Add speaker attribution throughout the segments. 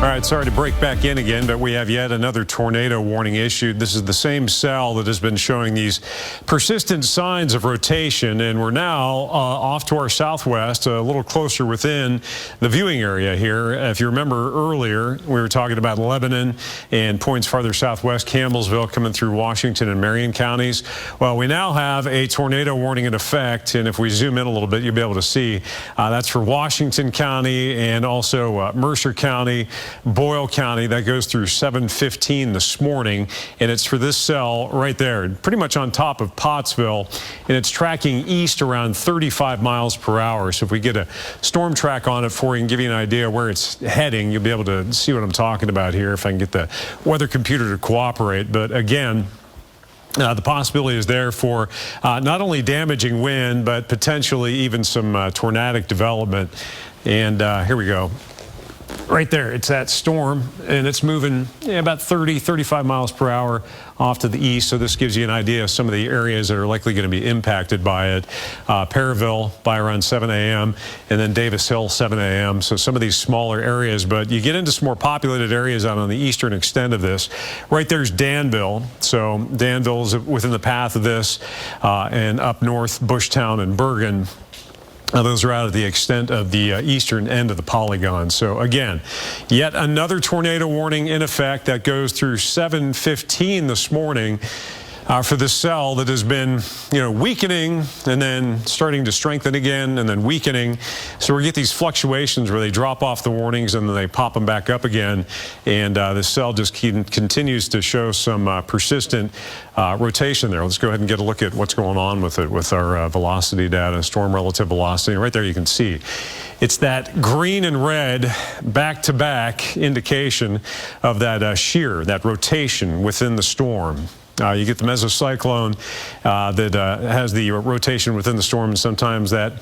Speaker 1: All right, sorry to break back in again, but we have yet another tornado warning issued. This is the same cell that has been showing these persistent signs of rotation, and we're now off to our southwest, a little closer within the viewing area here. If you remember earlier, we were talking about Lebanon and points farther southwest, Campbellsville, coming through Washington and Marion counties. Well, we now have a tornado warning in effect, and if we zoom in a little bit, you'll be able to see that's for Washington County and also Mercer County, Boyle County. That goes through 7:15 this morning, and it's for this cell right there, pretty much on top of Pottsville, and it's tracking east around 35 miles per hour. So if we get a storm track on it for you and give you an idea where it's heading, you'll be able to see what I'm talking about here if I can get the weather computer to cooperate. But again, the possibility is there for not only damaging wind, but potentially even some tornadic development. And here we go. Right there, it's that storm, and it's moving about 35 miles per hour off to the east. So this gives you an idea of some of the areas that are likely going to be impacted by it. Perryville by around 7 a.m. and then Davis Hill 7 a.m. So some of these smaller areas, but you get into some more populated areas out on the eastern extent of this. Right there's Danville. So Danville is within the path of this, and up north, Bushtown and Bergen. Those are out of the extent of the eastern end of the polygon. So again, yet another tornado warning in effect that goes through 7:15 this morning for this cell that has been, weakening and then starting to strengthen again and then weakening. So we get these fluctuations where they drop off the warnings and then they pop them back up again. And the cell just continues to show some persistent rotation there. Let's go ahead and get a look at what's going on with it with our velocity data, storm relative velocity. And right there you can see it's that green and red back-to-back indication of that shear, that rotation within the storm. You get the mesocyclone that has the rotation within the storm, and sometimes that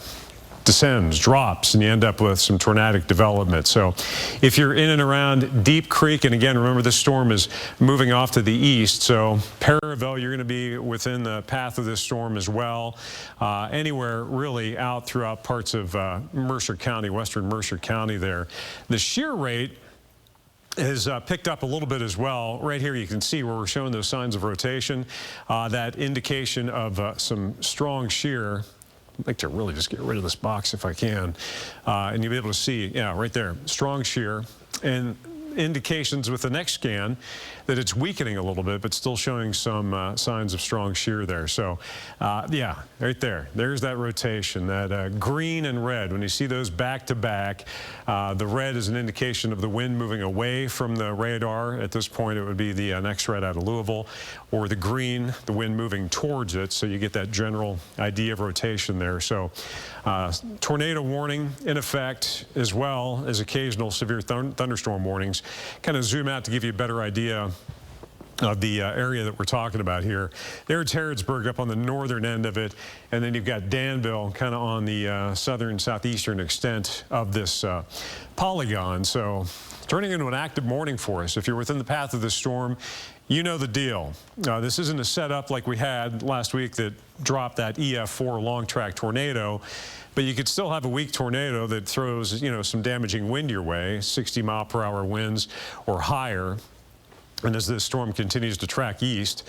Speaker 1: descends, drops, and you end up with some tornadic development. So if you're in and around Deep Creek, and again, remember this storm is moving off to the east, so Perryville, you're going to be within the path of this storm as well. Anywhere really out throughout parts of Mercer County, western Mercer County there. The shear rate has picked up a little bit as well. Right here you can see where we're showing those signs of rotation, that indication of some strong shear. I'd like to really just get rid of this box if I can. And you'll be able to see, yeah, right there, strong shear. And indications with the next scan that it's weakening a little bit, but still showing some signs of strong shear there. So, yeah, right there. There's that rotation, that green and red. When you see those back to back, the red is an indication of the wind moving away from the radar. At this point, it would be the next red out of Louisville, or the green, the wind moving towards it. So you get that general idea of rotation there. So tornado warning in effect, as well as occasional severe thunderstorm warnings. Kind of zoom out to give you a better idea of the area that we're talking about here. There's Harrodsburg up on the northern end of it, and then you've got Danville kind of on the southern, southeastern extent of this polygon. So turning into an active morning for us. If you're within the path of this storm, you know the deal. This isn't a setup like we had last week that dropped that EF4 long track tornado, but you could still have a weak tornado that throws, some damaging wind your way, 60 mile per hour winds or higher. And as this storm continues to track east,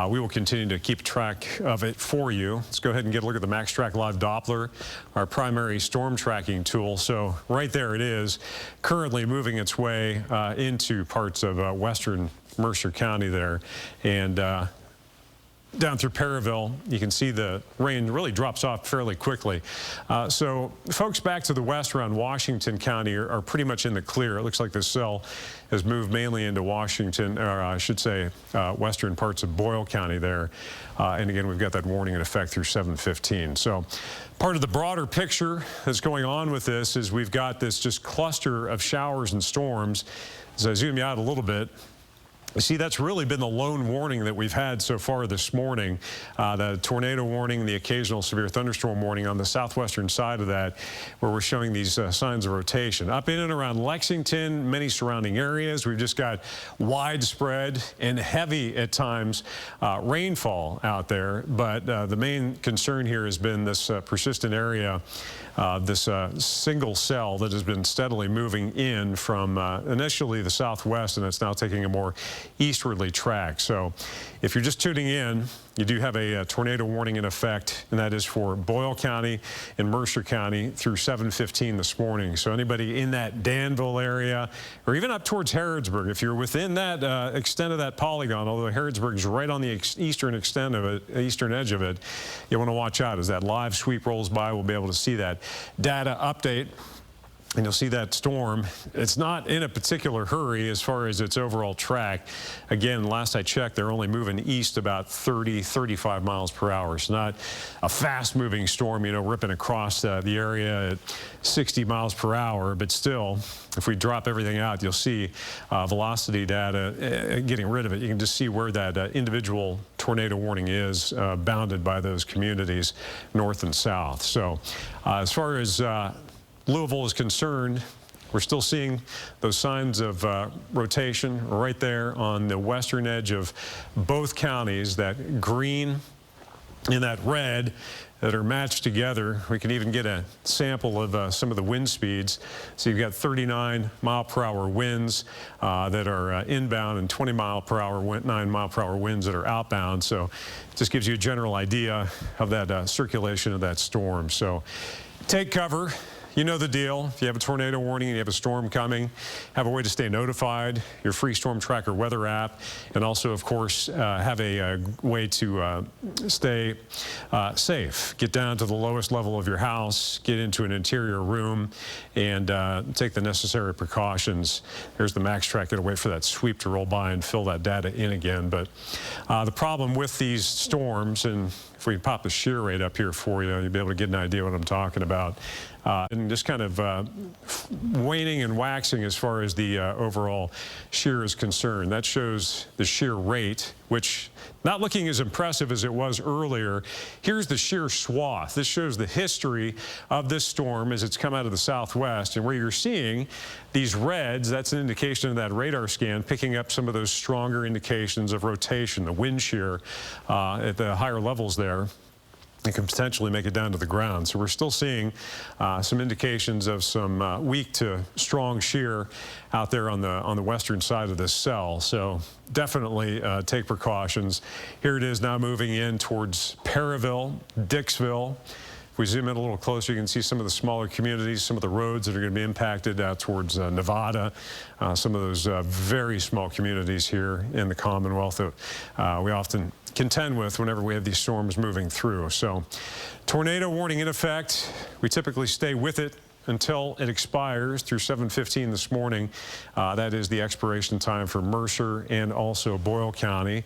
Speaker 1: we will continue to keep track of it for you. Let's go ahead and get a look at the MaxTrack Live Doppler, our primary storm tracking tool. So right there it is, currently moving its way into parts of western Mercer County there. And down through Perryville, you can see the rain really drops off fairly quickly. So folks back to the west around Washington County are pretty much in the clear. It looks like this cell has moved mainly into Washington, or I should say western parts of Boyle County there. And again, we've got that warning in effect through 7:15. So part of the broader picture that's going on with this is we've got this just cluster of showers and storms. As I zoom you out a little bit, See, that's really been the lone warning that we've had so far this morning. The tornado warning, the occasional severe thunderstorm warning on the southwestern side of that, where we're showing these signs of rotation. Up in and around Lexington, many surrounding areas, we've just got widespread and heavy at times rainfall out there. But the main concern here has been this persistent area, this single cell that has been steadily moving in from initially the southwest, and it's now taking a more eastwardly track. So if you're just tuning in, you do have a tornado warning in effect, and that is for Boyle County and Mercer County through 7:15 this morning. So anybody in that Danville area, or even up towards Harrodsburg, if you're within that extent of that polygon, although Harrodsburg is right on the eastern extent of it, eastern edge of it, you want to watch out as that live sweep rolls by. We'll be able to see that data update. And you'll see that storm. It's not in a particular hurry as far as its overall track. Again, last I checked, they're only moving east about 30, 35 miles per hour. It's not a fast-moving storm, you know, ripping across the area at 60 miles per hour. But still, if we drop everything out, you'll see velocity data, getting rid of it. You can just see where that individual tornado warning is bounded by those communities north and south. So as far as Louisville is concerned, we're still seeing those signs of rotation right there on the western edge of both counties. That green and that red that are matched together. We can even get a sample of some of the wind speeds. So you've got 39 mile per hour winds that are inbound and 20 mile per hour, 9 mile per hour winds that are outbound. So it just gives you a general idea of that circulation of that storm. So take cover. You know the deal. If you have a tornado warning and you have a storm coming, have a way to stay notified, your free storm tracker weather app, and also, of course, have a way to stay safe. Get down to the lowest level of your house, get into an interior room, and take the necessary precautions. Here's the Max Track. Gotta wait for that sweep to roll by and fill that data in again. But the problem with these storms, and if we pop the shear rate up here for you, you'll be able to get an idea what I'm talking about. And just kind of waning and waxing as far as the overall shear is concerned. That shows the shear rate, which not looking as impressive as it was earlier. Here's the shear swath. This shows the history of this storm as it's come out of the southwest. And where you're seeing these reds, that's an indication of that radar scan picking up some of those stronger indications of rotation, the wind shear at the higher levels there. It can potentially make it down to the ground. So we're still seeing some indications of some weak to strong shear out there on the western side of this cell. So definitely take precautions. Here it is now moving in towards Perryville, Dixville. If we zoom in a little closer, you can see some of the smaller communities, some of the roads that are going to be impacted out towards Nevada, some of those very small communities here in the Commonwealth that we often contend with whenever we have these storms moving through. So tornado warning in effect. We typically stay with it until it expires through 7:15 this morning. That is the expiration time for Mercer and also Boyle County.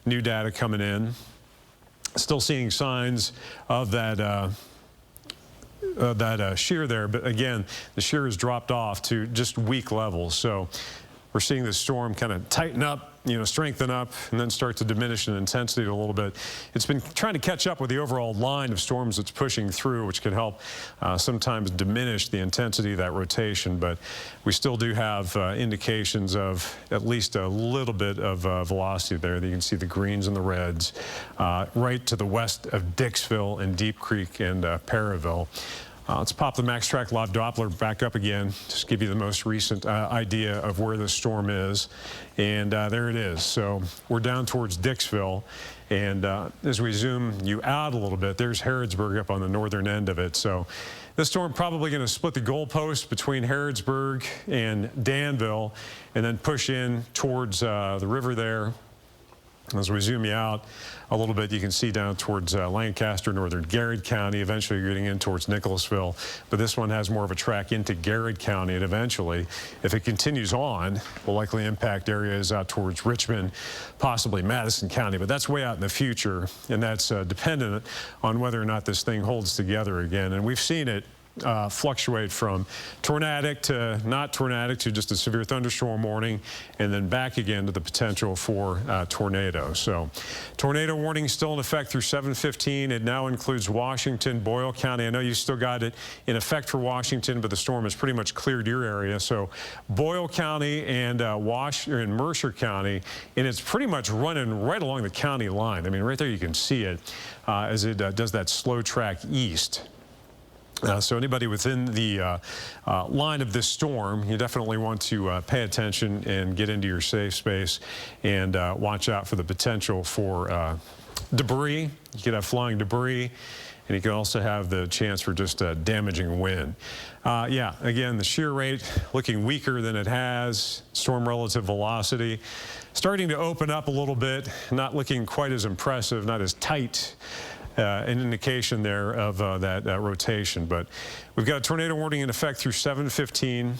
Speaker 1: New data coming in. Still seeing signs of that shear there, but again, the shear has dropped off to just weak levels. So we're seeing this storm kind of tighten up, you know, strengthen up, and then start to diminish in intensity a little bit. It's been trying to catch up with the overall line of storms that's pushing through, which could help sometimes diminish the intensity of that rotation. But we still do have indications of at least a little bit of velocity there. You can see the greens and the reds right to the west of Dixville and Deep Creek and Perryville. Let's pop the Max Track Live Doppler back up again, just give you the most recent idea of where the storm is. And there it is. So we're down towards Dixville. And as we zoom you out a little bit, there's Harrodsburg up on the northern end of it. So this storm probably going to split the goalpost between Harrodsburg and Danville and then push in towards the river there. As we zoom you out a little bit, you can see down towards Lancaster, northern Garrett County. Eventually, you're getting in towards Nicholasville. But this one has more of a track into Garrett County. And eventually, if it continues on, will likely impact areas out towards Richmond, possibly Madison County. But that's way out in the future. And that's dependent on whether or not this thing holds together again. And we've seen it fluctuate from tornadic to not tornadic to just a severe thunderstorm warning, and then back again to the potential for tornado. So tornado warning still in effect through 7:15. It now includes Washington, Boyle County. I know you still got it in effect for Washington, but the storm has pretty much cleared your area. So Boyle County and Mercer County, and it's pretty much running right along the county line. I mean, right there you can see it as it does that slow track east. So anybody within the line of this storm, you definitely want to pay attention and get into your safe space and watch out for the potential for debris. You could have flying debris, and you can also have the chance for just damaging wind. Yeah, again, the shear rate looking weaker than it has. Storm relative velocity starting to open up a little bit, not looking quite as impressive, not as tight. An indication there of that rotation. But we've got a tornado warning in effect through 7:15.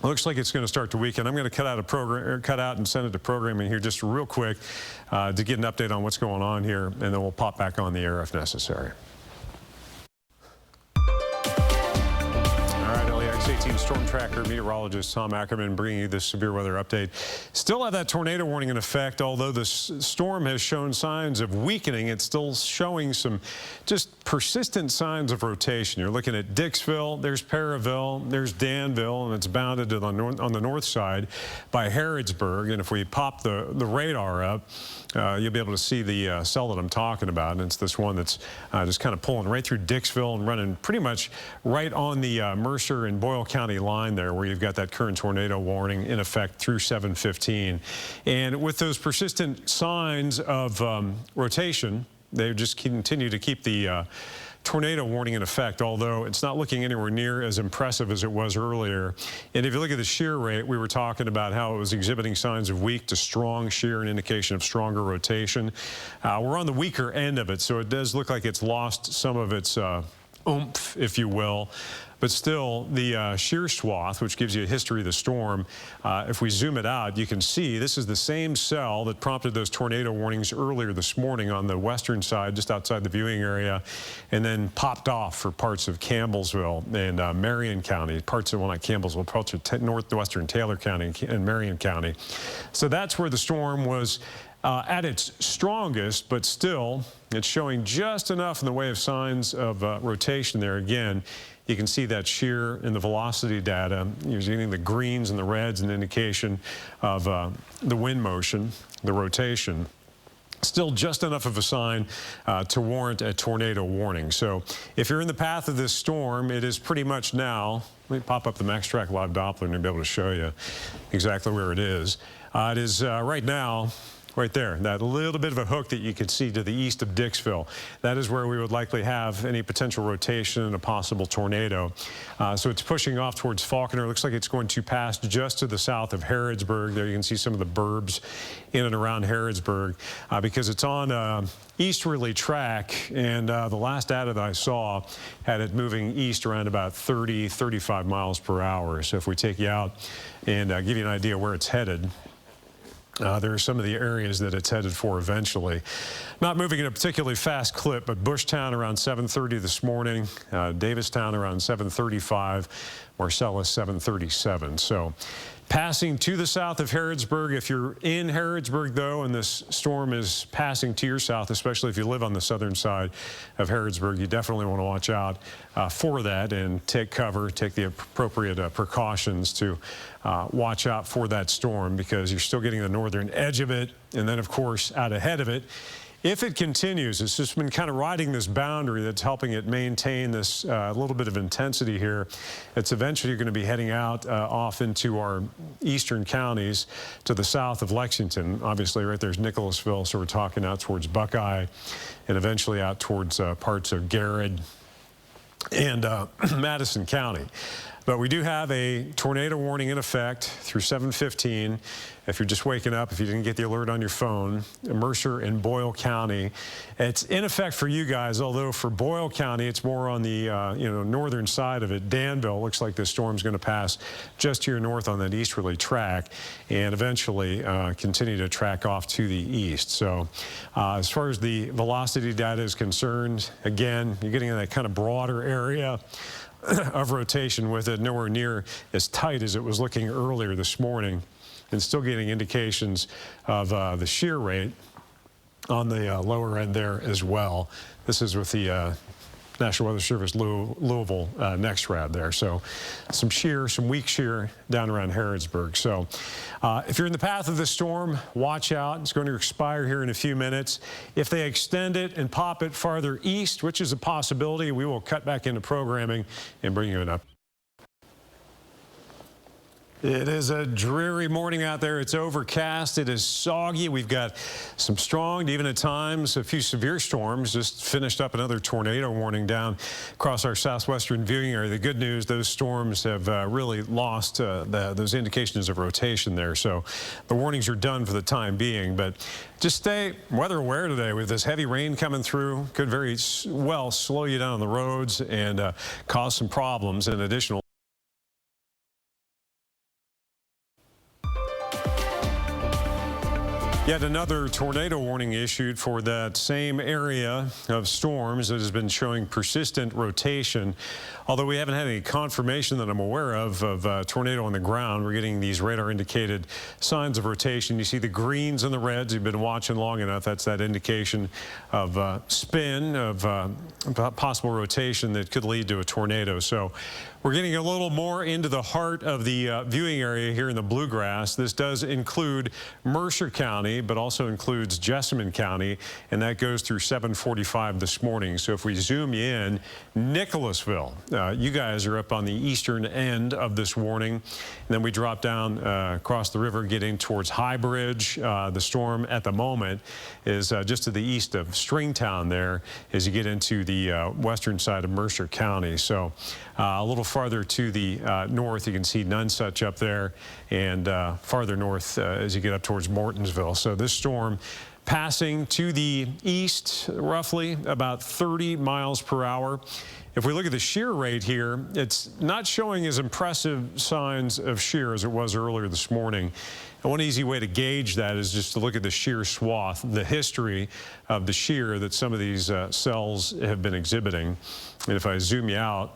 Speaker 1: Looks like it's going to start to weaken. I'm going to cut out and send it to programming here just real quick to get an update on what's going on here, and then we'll pop back on the air if necessary. WLEX-18 Storm Tracker meteorologist Tom Ackerman bringing you this severe weather update. Still have that tornado warning in effect, although the storm has shown signs of weakening. It's still showing some just persistent signs of rotation. You're looking at Dixville, there's Perryville, there's Danville, and it's bounded to on the north side by Harrodsburg. And if we pop the radar up, you'll be able to see the cell that I'm talking about. And it's this one that's just kind of pulling right through Dixville and running pretty much right on the Mercer and Boyle County line there, where you've got that current tornado warning in effect through 7:15. And with those persistent signs of rotation, they just continue to keep the tornado warning in effect, although it's not looking anywhere near as impressive as it was earlier. And if you look at the shear rate, we were talking about how it was exhibiting signs of weak to strong shear, an indication of stronger rotation. We're on the weaker end of it, so it does look like it's lost some of its oomph, if you will. But still, the shear swath, which gives you a history of the storm, if we zoom it out, you can see this is the same cell that prompted those tornado warnings earlier this morning on the western side, just outside the viewing area, and then popped off for parts of Campbellsville and Marion County, parts of, well, not Campbellsville, parts of northwestern Taylor County and Marion County. So that's where the storm was at its strongest, but still, it's showing just enough in the way of signs of rotation there. Again, you can see that shear in the velocity data. You're getting the greens and the reds, an indication of the wind motion, the rotation. Still just enough of a sign to warrant a tornado warning. So if you're in the path of this storm, it is pretty much now. Let me pop up the MaxTrack Live Doppler and I'll be able to show you exactly where it is. It is right now. Right there, that little bit of a hook that you can see to the east of Dixville. That is where we would likely have any potential rotation and a possible tornado. So it's pushing off towards Falconer. Looks like it's going to pass just to the south of Harrodsburg. There you can see some of the burbs in and around Harrodsburg because it's on easterly track, and the last data that I saw had it moving east around about 30, 35 miles per hour. So if we take you out and give you an idea where it's headed, there are some of the areas that it's headed for eventually. Not moving at a particularly fast clip, but Bushtown around 7:30 this morning, Davistown around 7:35, Marcellus 7:37. So passing to the south of Harrodsburg. If you're in Harrodsburg, though, and this storm is passing to your south, especially if you live on the southern side of Harrodsburg, you definitely want to watch out for that and take cover, take the appropriate precautions to watch out for that storm, because you're still getting the northern edge of it. And then, of course, out ahead of it, if it continues, it's just been kind of riding this boundary that's helping it maintain this little bit of intensity here. It's eventually going to be heading out off into our eastern counties to the south of Lexington. Obviously, right there's Nicholasville, so we're talking out towards Buckeye and eventually out towards parts of Garrett and Madison County. But we do have a tornado warning in effect through 7:15. If you're just waking up, if you didn't get the alert on your phone, Mercer and Boyle County, it's in effect for you guys. Although for Boyle County, it's more on the northern side of it. Danville looks like this storm's going to pass just to your north on that easterly track, and eventually continue to track off to the east. So as far as the velocity data is concerned, again, you're getting in that kind of broader area of rotation with it, nowhere near as tight as it was looking earlier this morning, and still getting indications of the shear rate on the lower end there as well. This is with the National Weather Service Louisville next rad there. So some weak shear down around Harrodsburg. So if you're in the path of the storm, watch out. It's going to expire here in a few minutes. If they extend it and pop it farther east, which is a possibility, we will cut back into programming and bring you an update. It is a dreary morning out there. It's overcast. It is soggy. We've got some strong, even at times, a few severe storms. Just finished up another tornado warning down across our southwestern viewing area. The good news, those storms have really lost those indications of rotation there. So the warnings are done for the time being. But just stay weather aware today with this heavy rain coming through. Could very well slow you down on the roads and cause some problems and additional. Yet another tornado warning issued for that same area of storms that has been showing persistent rotation. Although we haven't had any confirmation that I'm aware of tornado on the ground, we're getting these radar indicated signs of rotation. You see the greens and the reds. You've been watching long enough. That's that indication of spin, of possible rotation that could lead to a tornado. So we're getting a little more into the heart of the viewing area here in the Bluegrass. This does include Mercer County, but also includes Jessamine County, and that goes through 7:45 this morning. So if we zoom in, Nicholasville, you guys are up on the eastern end of this warning, and then we drop down across the river, getting towards High Bridge. The storm at the moment is just to the east of Stringtown there as you get into the western side of Mercer County. So a little farther to the north, you can see Nonsuch up there, and farther north as you get up towards Mortonsville. So this storm passing to the east, roughly about 30 miles per hour. If we look at the shear rate here, it's not showing as impressive signs of shear as it was earlier this morning. And one easy way to gauge that is just to look at the shear swath, the history of the shear that some of these cells have been exhibiting. And if I zoom you out,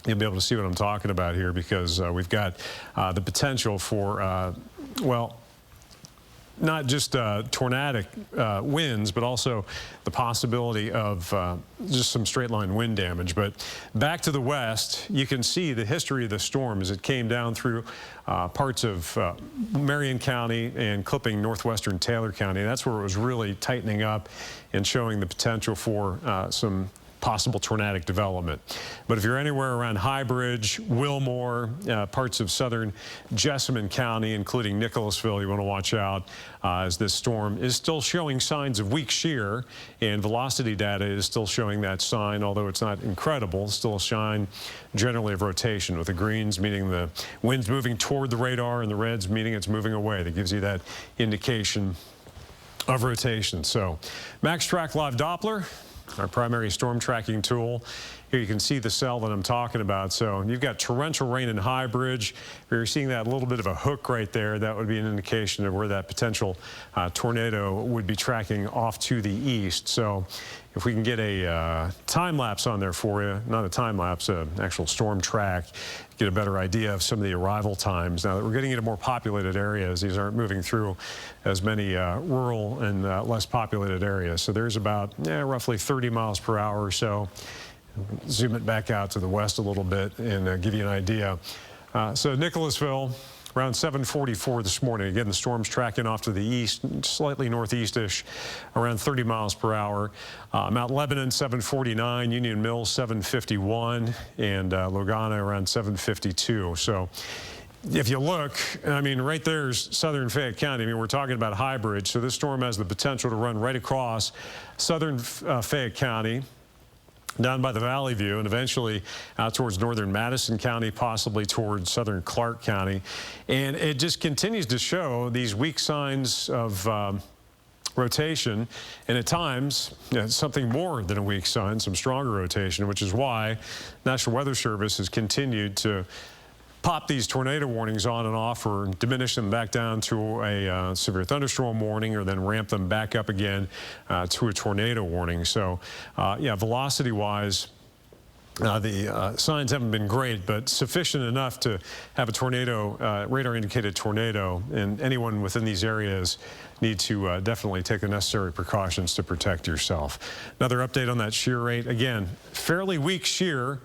Speaker 1: you'll be able to see what I'm talking about here, because we've got the potential for, well, not just tornadic winds, but also the possibility of just some straight line wind damage. But back to the west, you can see the history of the storm as it came down through parts of Marion County and clipping northwestern Taylor County. That's where it was really tightening up and showing the potential for some possible tornadic development. But if you're anywhere around High Bridge, Wilmore, parts of southern Jessamine County, including Nicholasville, you want to watch out as this storm is still showing signs of weak shear, and velocity data is still showing that sign, although it's not incredible, still a sign generally of rotation, with the greens meaning the wind's moving toward the radar and the reds meaning it's moving away. That gives you that indication of rotation. So Max Track Live Doppler, our primary storm tracking tool. Here you can see the cell that I'm talking about. So you've got torrential rain in High Bridge. You're seeing that little bit of a hook right there. That would be an indication of where that potential tornado would be tracking off to the east. So if we can get a time lapse on there for you, not a time lapse, an actual storm track, get a better idea of some of the arrival times. Now that we're getting into more populated areas, these aren't moving through as many rural and less populated areas. So there's about roughly 30 miles per hour or so. Zoom it back out to the west a little bit and give you an idea. So Nicholasville, around 7:44 this morning. Again, the storm's tracking off to the east, slightly northeast-ish, around 30 miles per hour. Mount Lebanon, 7:49, Union Mills, 7:51, and Logana around 7:52. So if you look, I mean, right there's southern Fayette County. I mean, we're talking about High Bridge, so this storm has the potential to run right across southern Fayette County, down by the Valley View, and eventually out towards northern Madison County, possibly towards southern Clark County. And it just continues to show these weak signs of rotation, and at times something more than a weak sign, some stronger rotation, which is why National Weather Service has continued to pop these tornado warnings on and off, or diminish them back down to a severe thunderstorm warning, or then ramp them back up again to a tornado warning. So yeah, velocity wise, The signs haven't been great, but sufficient enough to have a tornado, radar-indicated tornado, and anyone within these areas need to definitely take the necessary precautions to protect yourself. Another update on that shear rate. Again, fairly weak shear,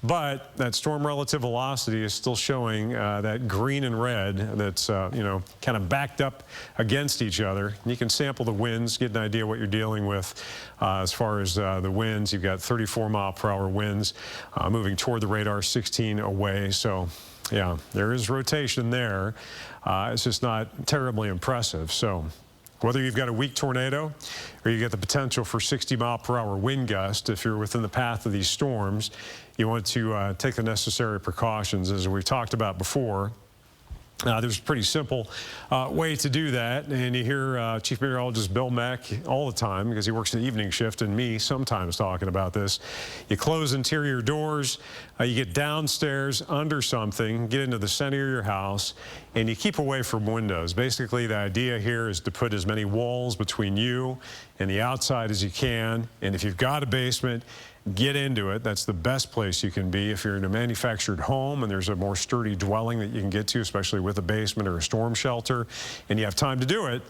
Speaker 1: but that storm relative velocity is still showing that green and red that's, you know, kind of backed up against each other. And you can sample the winds, get an idea what you're dealing with as far as the winds. You've got 34-mile-per-hour winds moving toward the radar, 16 away. So, yeah, there is rotation there. It's just not terribly impressive. So, whether you've got a weak tornado or you get the potential for 60-mile-per-hour wind gust, if you're within the path of these storms, you want to take the necessary precautions, as we've talked about before. There's a pretty simple way to do that, and you hear Chief Meteorologist Bill Mack all the time, because he works an evening shift, and me sometimes talking about this. You close interior doors, you get downstairs under something, get into the center of your house, and you keep away from windows. Basically, the idea here is to put as many walls between you and the outside as you can, and if you've got a basement, get into it. That's the best place you can be. If you're in a manufactured home and there's a more sturdy dwelling that you can get to, especially with a basement or a storm shelter, and you have time to do it,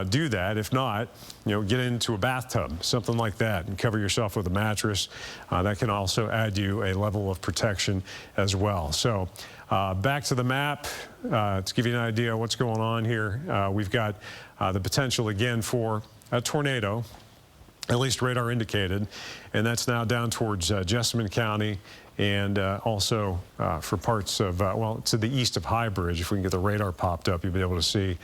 Speaker 1: do that. If not, you know, get into a bathtub, something like that, and cover yourself with a mattress. That can also add you a level of protection as well. So back to the map to give you an idea of what's going on here. We've got the potential again for a tornado, at least radar indicated, and that's now down towards Jessamine County, and also for parts of, well, to the east of High Bridge. If we can get the radar popped up, you'll be able to see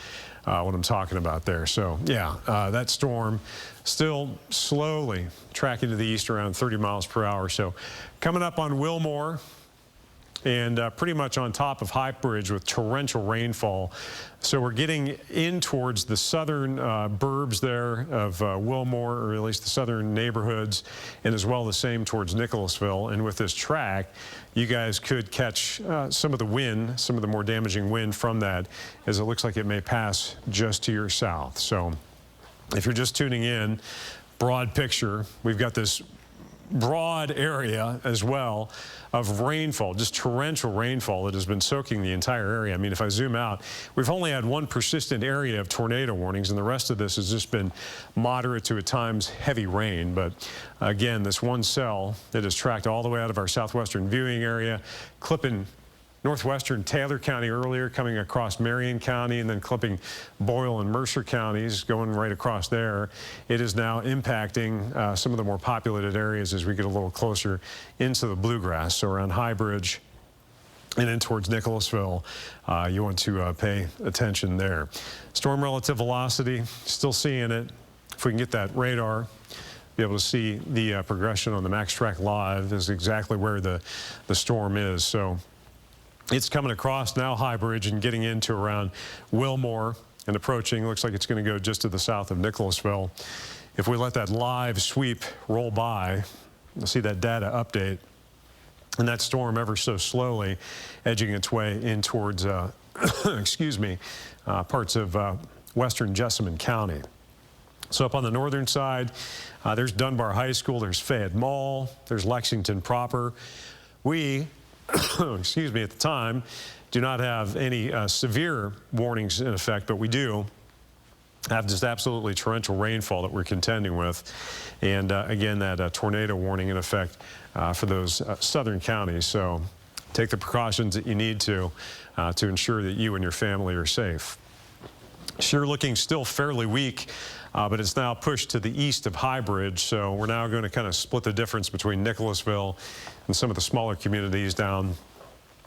Speaker 1: what I'm talking about there. So, yeah, that storm still slowly tracking to the east around 30 miles per hour. So, coming up on Wilmore, and pretty much on top of High Bridge with torrential rainfall. So we're getting in towards the southern burbs there of Wilmore, or at least the southern neighborhoods, and as well the same towards Nicholasville. And with this track, you guys could catch some of the wind, some of the more damaging wind from that, as it looks like it may pass just to your south. So if you're just tuning in, broad picture, we've got this broad area as well of rainfall, just torrential rainfall that has been soaking the entire area. I mean, if I zoom out, we've only had one persistent area of tornado warnings, and the rest of this has just been moderate to at times heavy rain. But again, this one cell that is tracked all the way out of our southwestern viewing area, clipping northwestern Taylor County earlier, coming across Marion County, and then clipping Boyle and Mercer counties, going right across there. It is now impacting some of the more populated areas as we get a little closer into the bluegrass. So around High Bridge and in towards Nicholasville, you want to pay attention there. Storm relative velocity, still seeing it. If we can get that radar, be able to see the progression on the Max Track Live is exactly where the storm is. So it's coming across now High Bridge and getting into around Wilmore and approaching. Looks like it's going to go just to the south of Nicholasville. If we let that live sweep roll by, you'll see that data update. And that storm ever so slowly edging its way in towards, excuse me, parts of western Jessamine County. So up on the northern side, there's Dunbar High School, there's Fayette Mall, there's Lexington proper. We, excuse me, at the time, do not have any severe warnings in effect, but we do have just absolutely torrential rainfall that we're contending with. And again, that tornado warning in effect for those southern counties. So take the precautions that you need to ensure that you and your family are safe. Sure, looking still fairly weak, but it's now pushed to the east of High Bridge. So we're now going to kind of split the difference between Nicholasville and some of the smaller communities down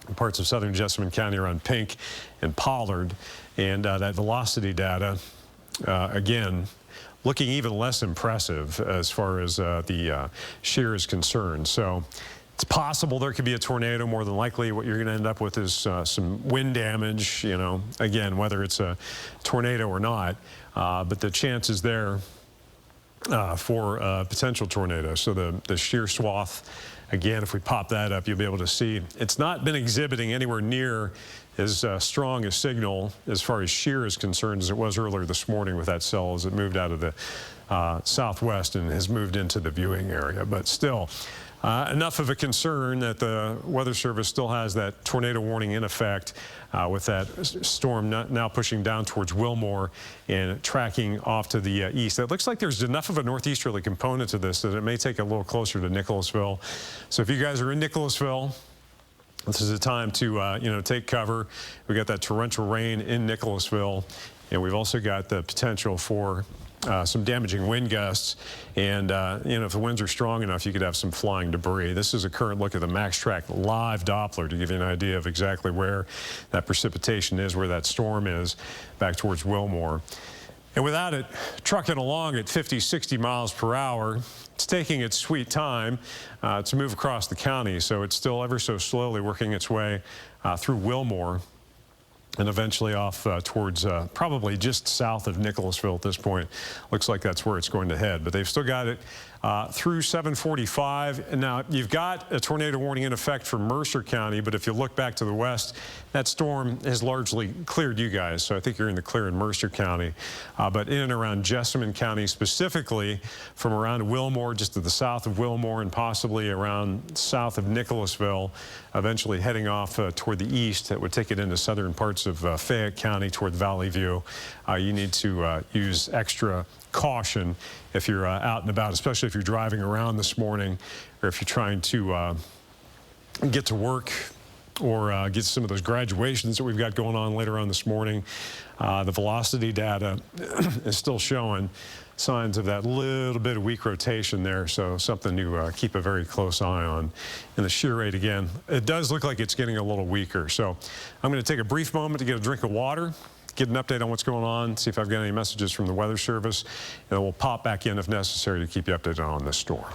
Speaker 1: in parts of southern Jessamine County around Pink and Pollard. And that velocity data, again, looking even less impressive as far as the shear is concerned. So it's possible there could be a tornado. More than likely, what you're going to end up with is some wind damage, you know, again, whether it's a tornado or not. But the chance is there for a potential tornado. So the shear swath, again, if we pop that up, you'll be able to see it's not been exhibiting anywhere near as strong a signal as far as shear is concerned as it was earlier this morning with that cell as it moved out of the southwest and has moved into the viewing area. But still, Enough of a concern that the Weather Service still has that tornado warning in effect with that storm now pushing down towards Wilmore and tracking off to the east. It looks like there's enough of a northeasterly component to this that it may take a little closer to Nicholasville. So if you guys are in Nicholasville, this is a time to take cover. We got that torrential rain in Nicholasville, and we've also got the potential for some damaging wind gusts, and if the winds are strong enough, you could have some flying debris. This is a current look at the MaxTrack live Doppler to give you an idea of exactly where that precipitation is, where that storm is, back towards Wilmore. And without it trucking along at 50, 60 miles per hour, it's taking its sweet time to move across the county, so it's still ever so slowly working its way through Wilmore, and eventually off towards probably just south of Nicholasville at this point. Looks like that's where it's going to head, but they've still got it through 7:45. And now you've got a tornado warning in effect for Mercer County, but if you look back to the west, that storm has largely cleared you guys, so I think you're in the clear in Mercer County. But in and around Jessamine County, specifically from around Wilmore, just to the south of Wilmore, and possibly around south of Nicholasville, eventually heading off toward the east, that would take it into southern parts of Fayette County toward Valley View. You need to use extra caution if you're out and about, especially if you're driving around this morning, or if you're trying to get to work, or get some of those graduations that we've got going on later on this morning. The velocity data is still showing signs of that little bit of weak rotation there, so something to keep a very close eye on. And the shear rate, again, it does look like it's getting a little weaker. So I'm going to take a brief moment to get a drink of water, get an update on what's going on, see if I've got any messages from the Weather Service, and then we'll pop back in if necessary to keep you updated on this storm.